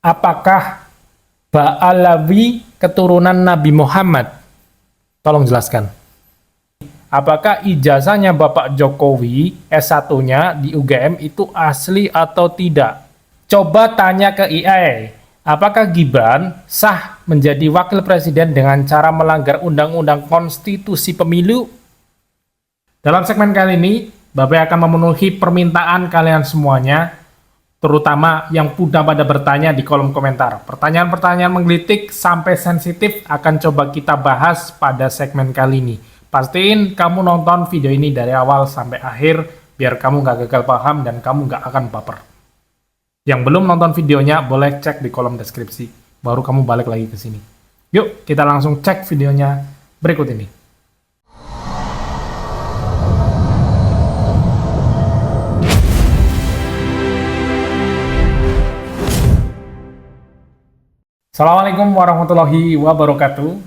Apakah Ba'alawi keturunan Nabi Muhammad? Tolong jelaskan. Apakah ijazahnya Bapak Jokowi S1-nya di UGM itu asli atau tidak? Coba tanya ke AI. Apakah Gibran sah menjadi wakil presiden dengan cara melanggar undang-undang konstitusi pemilu? Dalam segmen kali ini, Bapak akan memenuhi permintaan kalian semuanya, terutama yang mudah pada bertanya di kolom komentar. Pertanyaan-pertanyaan menggelitik sampai sensitif akan coba kita bahas pada segmen kali ini. Pastiin kamu nonton video ini dari awal sampai akhir, biar kamu gak gagal paham dan kamu gak akan baper. Yang belum nonton videonya, boleh cek di kolom deskripsi, baru kamu balik lagi ke sini. Yuk, kita langsung cek videonya berikut ini. Assalamualaikum warahmatullahi wabarakatuh.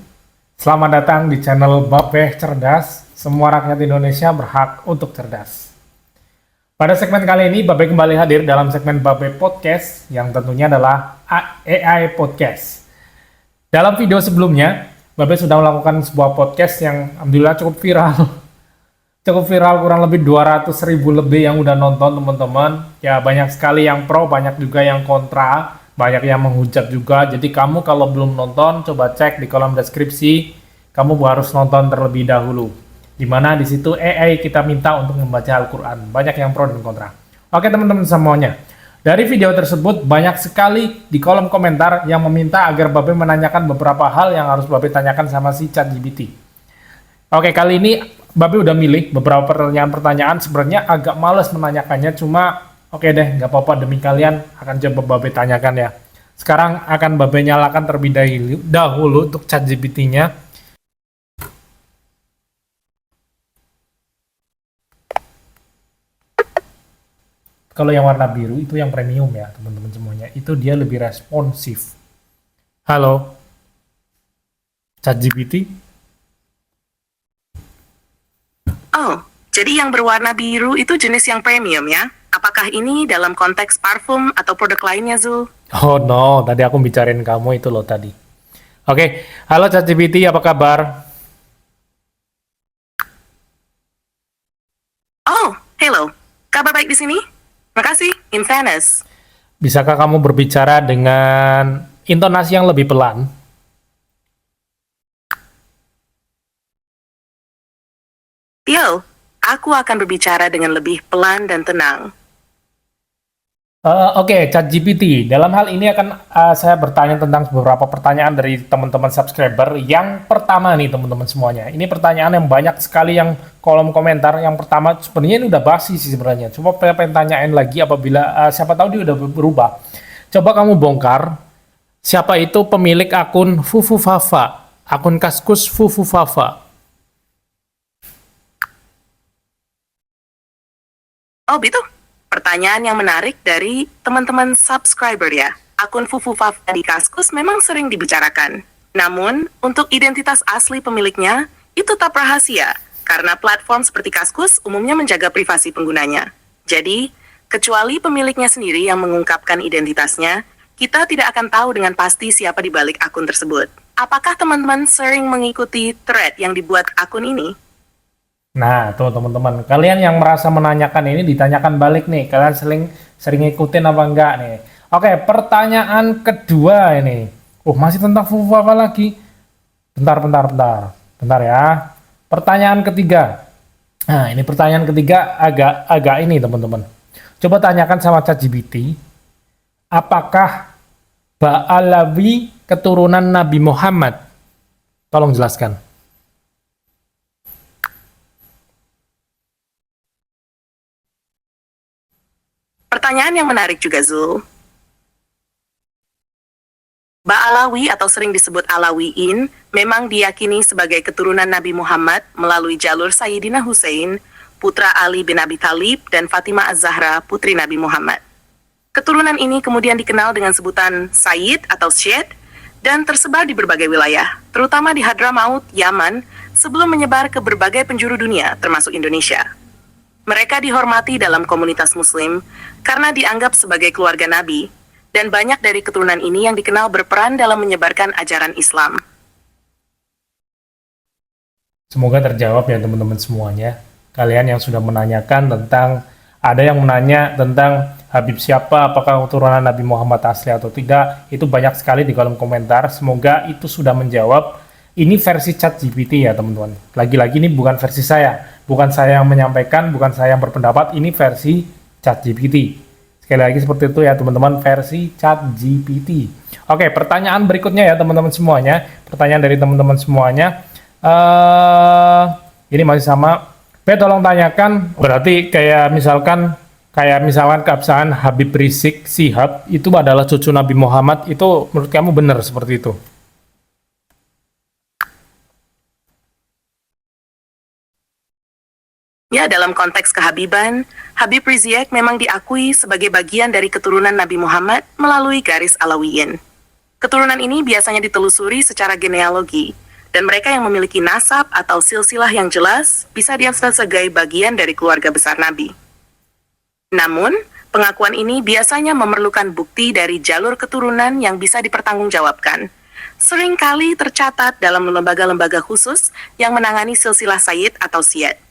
Selamat datang di channel Babeh Cerdas. Semua rakyat Indonesia berhak untuk cerdas. Pada segmen kali ini, Babeh kembali hadir dalam segmen Babeh Podcast, yang tentunya adalah AI Podcast. Dalam video sebelumnya, Babeh sudah melakukan sebuah podcast yang alhamdulillah cukup viral. Cukup viral, kurang lebih 200.000 lebih yang udah nonton teman-teman. Ya, banyak sekali yang pro, banyak juga yang kontra. Banyak yang menghujat juga, jadi kamu kalau belum nonton, coba cek di kolom deskripsi, kamu harus nonton terlebih dahulu. Dimana di situ AI kita minta untuk membaca Al-Quran, banyak yang pro dan kontra. Oke teman-teman semuanya, dari video tersebut banyak sekali di kolom komentar yang meminta agar Babe menanyakan beberapa hal yang harus Babe tanyakan sama si ChatGPT. Oke, kali ini Babe udah milih beberapa pertanyaan-pertanyaan, sebenarnya agak males menanyakannya, cuma oke deh, nggak apa-apa, demi kalian akan coba Babe tanyakan ya. Sekarang akan Babe nyalakan terlebih dahulu untuk ChatGPT-nya. Kalau yang warna biru itu yang premium ya teman-teman semuanya. Itu dia lebih responsif. Halo, ChatGPT. Oh, jadi yang berwarna biru itu jenis yang premium ya? Apakah ini dalam konteks parfum atau produk lainnya, Zul? Oh no, tadi aku bicarain kamu itu loh tadi. Oke, halo ChatGPT, apa kabar? Oh, hello. Kabar baik di sini? Makasih, in fairness. Bisakah kamu berbicara dengan intonasi yang lebih pelan? Yo, aku akan berbicara dengan lebih pelan dan tenang. Oke, ChatGPT. Dalam hal ini akan saya bertanya tentang beberapa pertanyaan dari teman-teman subscriber. Yang pertama nih teman-teman semuanya. Ini pertanyaan yang banyak sekali yang kolom komentar. Yang pertama sebenarnya ini udah basi sih sebenarnya. Coba pengen tanyain lagi apabila siapa tahu dia udah berubah. Coba kamu bongkar siapa itu pemilik akun Fufufafa, akun Kaskus Fufufafa. Oh, gitu? Pertanyaan yang menarik dari teman-teman subscriber ya. Akun Fufufafa di Kaskus memang sering dibicarakan. Namun, untuk identitas asli pemiliknya, itu tetap rahasia. Karena platform seperti Kaskus umumnya menjaga privasi penggunanya. Jadi, kecuali pemiliknya sendiri yang mengungkapkan identitasnya, kita tidak akan tahu dengan pasti siapa di balik akun tersebut. Apakah teman-teman sering mengikuti thread yang dibuat akun ini? Nah, tuh teman-teman, kalian yang merasa menanyakan ini ditanyakan balik nih. Kalian sering ngikutin apa enggak nih? Oke, pertanyaan kedua ini. Masih tentang Fufufafa lagi. Bentar ya. Pertanyaan ketiga. Nah, ini pertanyaan ketiga agak ini teman-teman. Coba tanyakan sama ChatGPT. Apakah Ba'alawi keturunan Nabi Muhammad? Tolong jelaskan. Pertanyaan yang menarik juga, Zul. Ba'alawi atau sering disebut Alawiyin memang diyakini sebagai keturunan Nabi Muhammad melalui jalur Sayyidina Hussein, putra Ali bin Abi Thalib, dan Fatimah Az-Zahra, putri Nabi Muhammad. Keturunan ini kemudian dikenal dengan sebutan Sayyid atau Syed dan tersebar di berbagai wilayah, terutama di Hadramaut, Yaman, sebelum menyebar ke berbagai penjuru dunia, termasuk Indonesia. Mereka dihormati dalam komunitas Muslim karena dianggap sebagai keluarga Nabi, Dan banyak dari keturunan ini yang dikenal berperan dalam menyebarkan ajaran Islam. Semoga terjawab ya teman-teman semuanya. Kalian yang sudah menanyakan tentang, ada yang menanya tentang Habib siapa, apakah keturunan Nabi Muhammad asli atau tidak, itu banyak sekali di kolom komentar. Semoga itu sudah menjawab. Ini versi ChatGPT ya teman-teman. Lagi-lagi ini bukan versi saya. Bukan saya yang menyampaikan, bukan saya yang berpendapat, ini versi ChatGPT. Sekali lagi seperti itu ya teman-teman, versi ChatGPT. Oke, pertanyaan berikutnya ya teman-teman semuanya. Pertanyaan dari teman-teman semuanya. Ini masih sama. Tolong tanyakan, berarti kayak misalkan keabsahan Habib Rizik Syihab itu adalah cucu Nabi Muhammad, itu menurut kamu benar seperti itu? Ya, dalam konteks kehabiban, Habib Rizik memang diakui sebagai bagian dari keturunan Nabi Muhammad melalui garis Alawiyin. Keturunan ini biasanya ditelusuri secara genealogi, dan mereka yang memiliki nasab atau silsilah yang jelas bisa dianggap sebagai bagian dari keluarga besar Nabi. Namun, pengakuan ini biasanya memerlukan bukti dari jalur keturunan yang bisa dipertanggungjawabkan. Seringkali tercatat dalam lembaga-lembaga khusus yang menangani silsilah Sayyid atau Syed.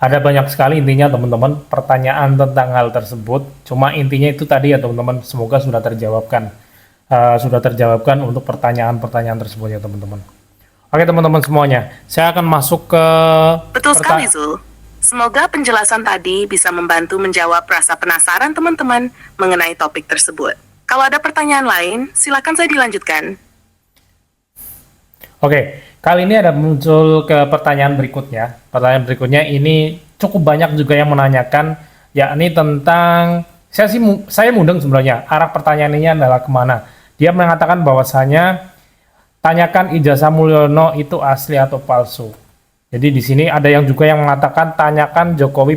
Ada banyak sekali intinya teman-teman pertanyaan tentang hal tersebut. Cuma intinya itu tadi ya teman-teman, semoga sudah terjawabkan. Untuk pertanyaan-pertanyaan tersebut ya teman-teman. Oke teman-teman semuanya, saya akan masuk ke Betul sekali Zul. Semoga penjelasan tadi bisa membantu menjawab rasa penasaran teman-teman mengenai topik tersebut. Kalau ada pertanyaan lain, silakan saya dilanjutkan. Oke, kali ini ada muncul ke pertanyaan berikutnya. Pertanyaan berikutnya ini cukup banyak juga yang menanyakan, yakni tentang, saya mudeng sebenarnya, arah pertanyaan ini adalah kemana. Dia mengatakan bahwasanya tanyakan ijazah Mulyono itu asli atau palsu. Jadi di sini ada yang juga yang mengatakan tanyakan Jokowi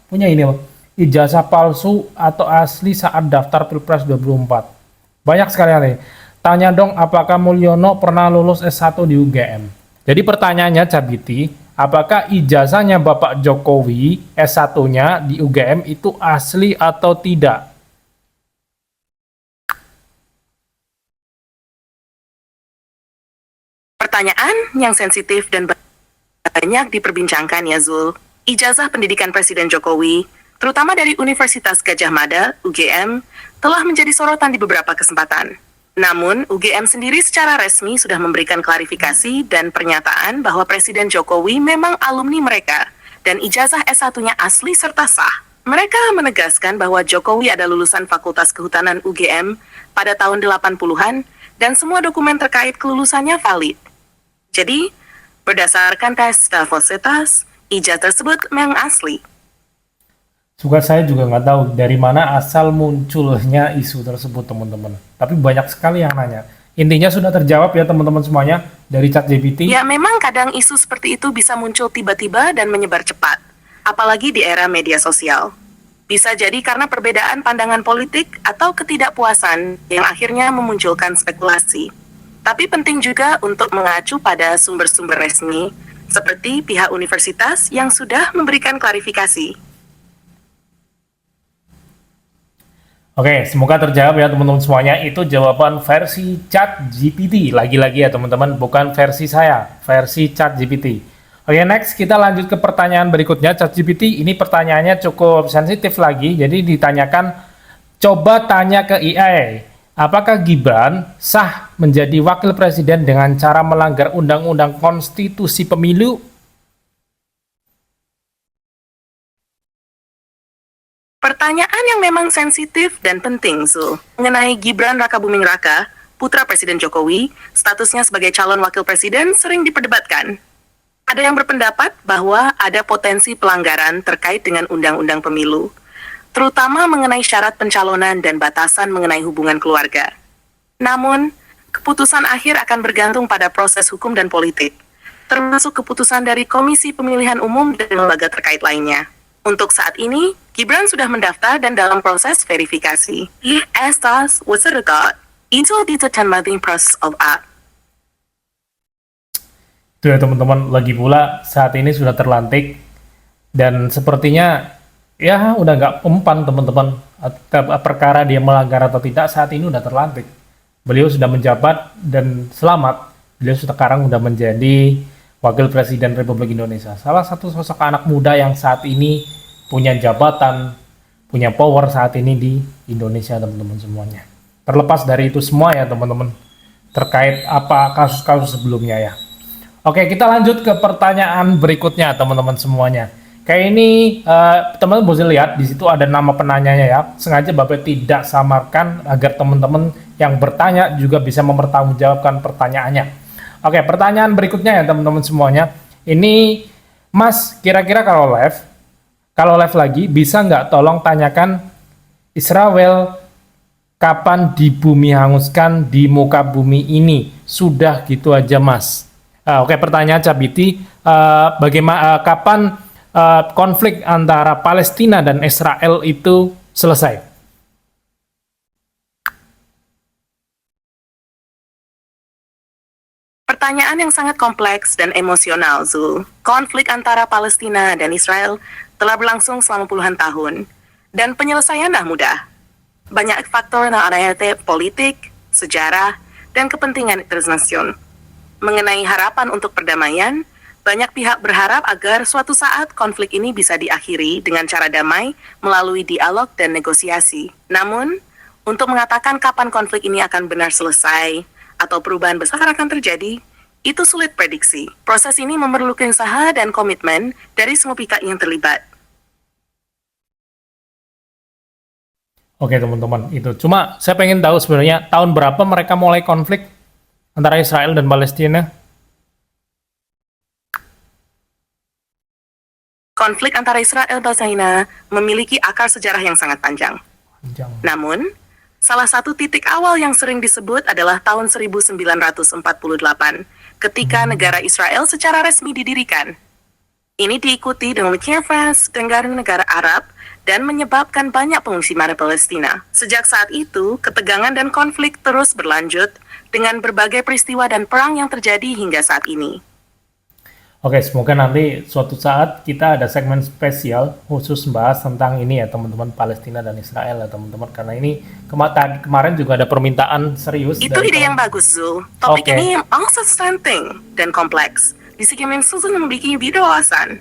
punya ini loh, ijazah palsu atau asli saat daftar Pilpres 2024. Banyak sekali nih. Tanya dong apakah Mulyono pernah lulus S1 di UGM. Jadi pertanyaannya ChatGPT, apakah ijazahnya Bapak Jokowi S1-nya di UGM itu asli atau tidak? Pertanyaan yang sensitif dan banyak diperbincangkan ya Zul. Ijazah pendidikan Presiden Jokowi, terutama dari Universitas Gadjah Mada, UGM, telah menjadi sorotan di beberapa kesempatan. Namun, UGM sendiri secara resmi sudah memberikan klarifikasi dan pernyataan bahwa Presiden Jokowi memang alumni mereka, dan ijazah S1-nya asli serta sah. Mereka menegaskan bahwa Jokowi ada lulusan Fakultas Kehutanan UGM pada tahun 80-an, dan semua dokumen terkait kelulusannya valid. Jadi, berdasarkan tes falsitas, ijazah tersebut memang asli. Juga saya juga nggak tahu dari mana asal munculnya isu tersebut teman-teman. Tapi banyak sekali yang nanya. Intinya sudah terjawab ya teman-teman semuanya dari ChatGPT. Ya memang kadang isu seperti itu bisa muncul tiba-tiba dan menyebar cepat. Apalagi di era media sosial. Bisa jadi karena perbedaan pandangan politik atau ketidakpuasan yang akhirnya memunculkan spekulasi. Tapi penting juga untuk mengacu pada sumber-sumber resmi, seperti pihak universitas yang sudah memberikan klarifikasi. Oke, semoga terjawab ya teman-teman semuanya. Itu jawaban versi ChatGPT. Lagi-lagi ya teman-teman, bukan versi saya, versi ChatGPT. Oke, next kita lanjut ke pertanyaan berikutnya. ChatGPT ini pertanyaannya cukup sensitif lagi. Jadi ditanyakan, coba tanya ke AI. Apakah Gibran sah menjadi wakil presiden dengan cara melanggar undang-undang konstitusi pemilu? Pertanyaan yang memang sensitif dan penting, Zul. Mengenai Gibran Rakabuming Raka, putra Presiden Jokowi, statusnya sebagai calon wakil presiden sering diperdebatkan. Ada yang berpendapat bahwa ada potensi pelanggaran terkait dengan undang-undang pemilu, terutama mengenai syarat pencalonan dan batasan mengenai hubungan keluarga. Namun, keputusan akhir akan bergantung pada proses hukum dan politik, termasuk keputusan dari Komisi Pemilihan Umum dan lembaga terkait lainnya. Untuk saat ini, Gibran sudah mendaftar dan dalam proses verifikasi. Estas waserga itu determining process of act. Itu ya teman-teman, lagi pula saat ini sudah terlantik dan sepertinya ya udah nggak umpan teman-teman. Perkara dia melanggar atau tidak saat ini udah terlantik. Beliau sudah menjabat dan selamat. Beliau sekarang udah menjadi Wakil Presiden Republik Indonesia. Salah satu sosok anak muda yang saat ini punya jabatan, punya power saat ini di Indonesia teman-teman semuanya. Terlepas dari itu semua ya teman-teman, terkait apa kasus-kasus sebelumnya ya. Oke, kita lanjut ke pertanyaan berikutnya teman-teman semuanya. Kayak ini teman-teman bisa lihat di situ ada nama penanyanya ya. Sengaja Bapak tidak samarkan agar teman-teman yang bertanya juga bisa mempertanggungjawabkan pertanyaannya. Oke, pertanyaan berikutnya ya teman-teman semuanya. Ini Mas, kira-kira kalau live lagi bisa nggak tolong tanyakan Israel kapan di bumi hanguskan di muka bumi ini? Sudah gitu aja Mas. Oke, pertanyaan Cabiti, bagaimana kapan konflik antara Palestina dan Israel itu selesai? Pertanyaan yang sangat kompleks dan emosional, Zul. Konflik antara Palestina dan Israel telah berlangsung selama puluhan tahun, dan penyelesaian dah mudah. Banyak faktor yang ada politik, sejarah, dan kepentingan internasional. Mengenai harapan untuk perdamaian, banyak pihak berharap agar suatu saat konflik ini bisa diakhiri dengan cara damai melalui dialog dan negosiasi. Namun, untuk mengatakan kapan konflik ini akan benar selesai atau perubahan besar akan terjadi, itu sulit prediksi. Proses ini memerlukan usaha dan komitmen dari semua pihak yang terlibat. Oke teman-teman, itu. Cuma saya pengen tahu sebenarnya tahun berapa mereka mulai konflik antara Israel dan Palestina? Konflik antara Israel dan Palestina memiliki akar sejarah yang sangat panjang. Namun, salah satu titik awal yang sering disebut adalah tahun 1948, ketika negara Israel secara resmi didirikan. Ini diikuti dengan Kiev dan negara Arab dan menyebabkan banyak pengungsi dari Palestina. Sejak saat itu, ketegangan dan konflik terus berlanjut dengan berbagai peristiwa dan perang yang terjadi hingga saat ini. Oke, semoga nanti suatu saat kita ada segmen spesial khusus membahas tentang ini ya teman-teman, Palestina dan Israel ya teman-teman, karena ini kemarin juga ada permintaan serius. Itu ide yang bagus, Zul. Topik ini sangat penting dan kompleks. Di segmen susun memiliki video wawasan.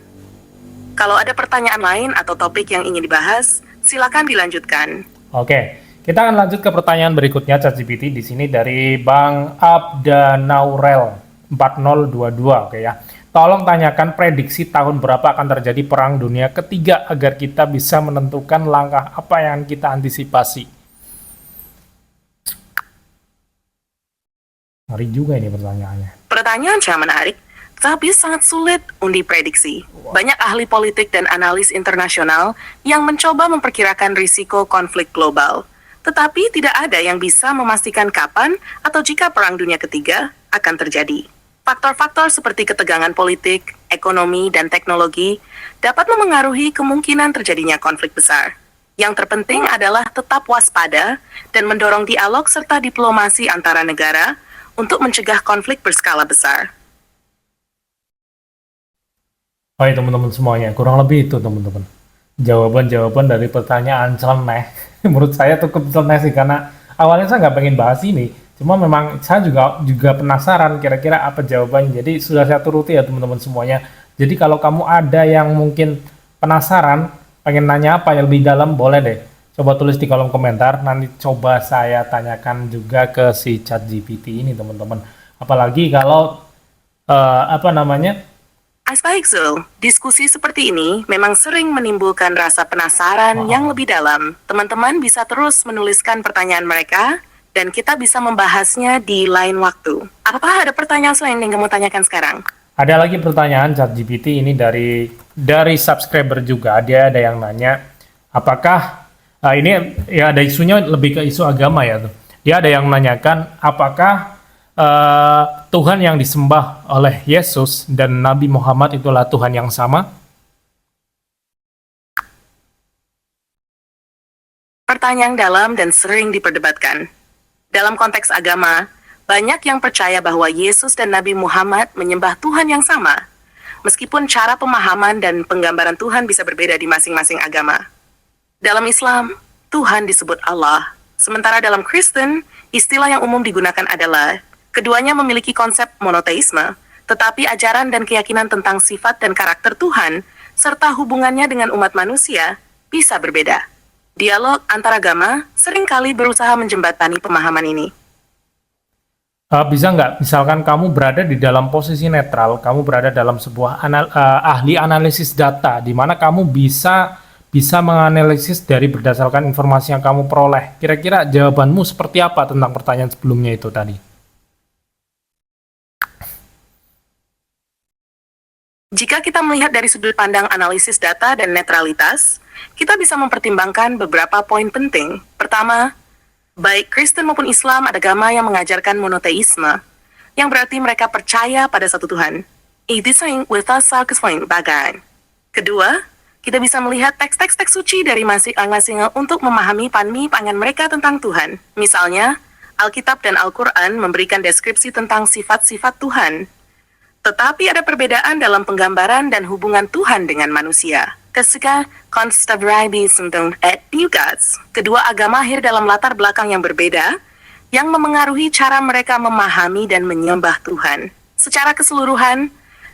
Kalau ada pertanyaan lain atau topik yang ingin dibahas, silakan dilanjutkan. Oke, kita akan lanjut ke pertanyaan berikutnya ChatGPT di sini dari Bang Abdanaurel 4022, oke ya. Tolong tanyakan prediksi tahun berapa akan terjadi perang dunia ketiga agar kita bisa menentukan langkah apa yang kita antisipasi. Ngeri juga ini pertanyaannya. Pertanyaan sangat menarik, tapi sangat sulit untuk diprediksi. Banyak ahli politik dan analis internasional yang mencoba memperkirakan risiko konflik global. Tetapi tidak ada yang bisa memastikan kapan atau jika perang dunia ketiga akan terjadi. Faktor-faktor seperti ketegangan politik, ekonomi, dan teknologi dapat memengaruhi kemungkinan terjadinya konflik besar. Yang terpenting adalah tetap waspada dan mendorong dialog serta diplomasi antara negara untuk mencegah konflik berskala besar. Oke teman-teman semuanya, kurang lebih itu teman-teman. Jawaban-jawaban dari pertanyaan celeneh. Menurut saya cukup celeneh sih, karena awalnya saya nggak pengen bahas ini. Cuma memang saya juga penasaran kira-kira apa jawabannya. Jadi sudah saya turuti ya teman-teman semuanya. Jadi kalau kamu ada yang mungkin penasaran, pengen nanya apa yang lebih dalam, boleh deh. Coba tulis di kolom komentar, nanti coba saya tanyakan juga ke si ChatGPT ini teman-teman. Apalagi kalau Baik, Zul. Diskusi seperti ini memang sering menimbulkan rasa penasaran yang lebih dalam. Teman-teman bisa terus menuliskan pertanyaan mereka, dan kita bisa membahasnya di lain waktu. Apakah ada pertanyaan selain yang kamu tanyakan sekarang? Ada lagi pertanyaan ChatGPT ini dari subscriber juga. Dia ada yang nanya, apakah ini ya ada isunya lebih ke isu agama ya tuh. Dia ada yang menanyakan apakah Tuhan yang disembah oleh Yesus dan Nabi Muhammad itulah Tuhan yang sama? Pertanyaan dalam dan sering diperdebatkan. Dalam konteks agama, banyak yang percaya bahwa Yesus dan Nabi Muhammad menyembah Tuhan yang sama. meskipun cara pemahaman dan penggambaran Tuhan bisa berbeda di masing-masing agama. Dalam Islam, Tuhan disebut Allah, sementara dalam Kristen, istilah yang umum digunakan adalah keduanya memiliki konsep monoteisme, tetapi ajaran dan keyakinan tentang sifat dan karakter Tuhan, serta hubungannya dengan umat manusia, bisa berbeda. Dialog antar agama seringkali berusaha menjembatani pemahaman ini. Bisa nggak, misalkan kamu berada di dalam posisi netral, kamu berada dalam sebuah ahli analisis data, di mana kamu bisa menganalisis dari berdasarkan informasi yang kamu peroleh. Kira-kira jawabanmu seperti apa tentang pertanyaan sebelumnya itu tadi? Jika kita melihat dari sudut pandang analisis data dan netralitas, kita bisa mempertimbangkan beberapa poin penting. Pertama, baik Kristen maupun Islam ada agama yang mengajarkan monoteisme, yang berarti mereka percaya pada satu Tuhan. Itising with us bagan. Kedua, kita bisa melihat teks-teks suci dari masing-masing untuk memahami pandangan mereka tentang Tuhan. Misalnya, Alkitab dan Al-Quran memberikan deskripsi tentang sifat-sifat Tuhan. Tetapi ada perbedaan dalam penggambaran dan hubungan Tuhan dengan manusia. Ketika kedua agama lahir dalam latar belakang yang berbeda, yang memengaruhi cara mereka memahami dan menyembah Tuhan. Secara keseluruhan,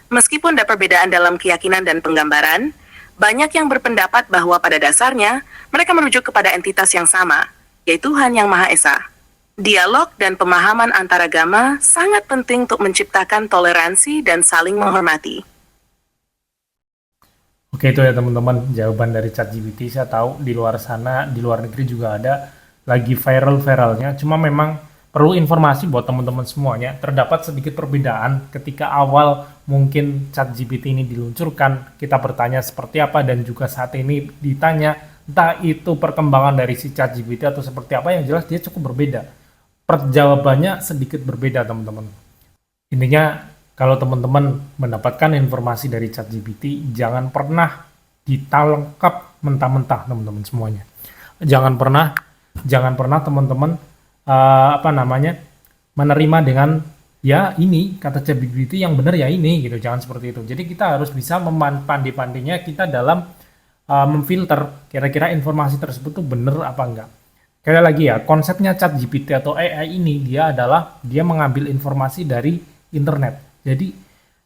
meskipun ada perbedaan dalam keyakinan dan penggambaran, banyak yang berpendapat bahwa pada dasarnya mereka merujuk kepada entitas yang sama, yaitu Tuhan yang Maha Esa. Dialog dan pemahaman antaragama sangat penting untuk menciptakan toleransi dan saling menghormati. Oke, itu ya teman-teman jawaban dari ChatGPT. Saya tahu di luar sana, di luar negeri juga ada lagi viral-viralnya. Cuma memang perlu informasi buat teman-teman semuanya. Terdapat sedikit perbedaan ketika awal mungkin ChatGPT ini diluncurkan. Kita bertanya seperti apa dan juga saat ini ditanya entah itu perkembangan dari si ChatGPT atau seperti apa, yang jelas dia cukup berbeda. Perjawabannya sedikit berbeda teman-teman. Intinya kalau teman-teman mendapatkan informasi dari ChatGPT, jangan pernah ditangkap mentah-mentah teman-teman semuanya. Jangan pernah teman-teman menerima dengan ya ini kata ChatGPT yang benar ya ini gitu. Jangan seperti itu. Jadi kita harus bisa pandai-pandainya kita dalam memfilter kira-kira informasi tersebut tuh benar apa enggak. Sekali lagi ya, konsepnya ChatGPT atau AI ini dia mengambil informasi dari internet. Jadi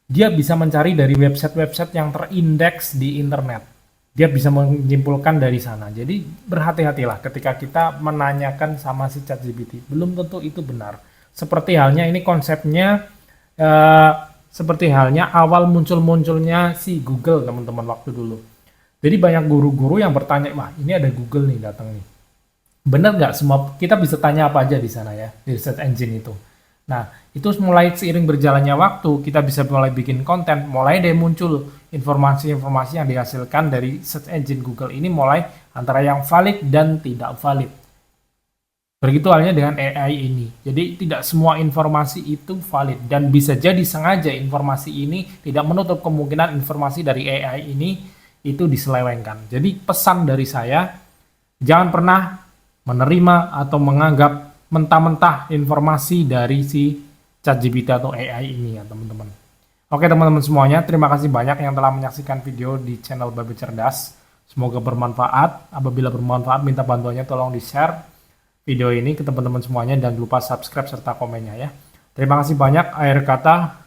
dia bisa mencari dari website-website yang terindeks di internet. Dia bisa menyimpulkan dari sana. Jadi berhati-hatilah ketika kita menanyakan sama si ChatGPT. Belum tentu itu benar. Seperti halnya ini konsepnya seperti halnya awal munculnya si Google teman-teman waktu dulu. Jadi banyak guru-guru yang bertanya, wah ini ada Google nih datang nih. Benar nggak semua kita bisa tanya apa aja di sana ya, di search engine itu. Nah, itu mulai seiring berjalannya waktu, kita bisa mulai bikin konten, mulai deh muncul informasi-informasi yang dihasilkan dari search engine Google ini mulai antara yang valid dan tidak valid. Begitu halnya dengan AI ini. Jadi tidak semua informasi itu valid dan bisa jadi sengaja informasi ini tidak menutup kemungkinan informasi dari AI ini itu diselewengkan. Jadi pesan dari saya, jangan pernah menerima atau menganggap mentah-mentah informasi dari si ChatGPT atau AI ini ya teman-teman. Oke teman-teman semuanya, terima kasih banyak yang telah menyaksikan video di channel Babe Cerdas. Semoga bermanfaat. Apabila bermanfaat, minta bantuannya tolong di-share video ini ke teman-teman semuanya dan lupa subscribe serta komennya ya. Terima kasih banyak. Akhir kata,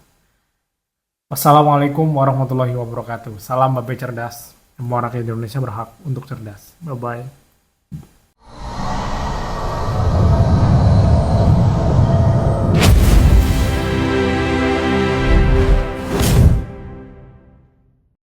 wassalamualaikum warahmatullahi wabarakatuh. Salam Babe Cerdas. Semua rakyat Indonesia berhak untuk cerdas. Bye-bye.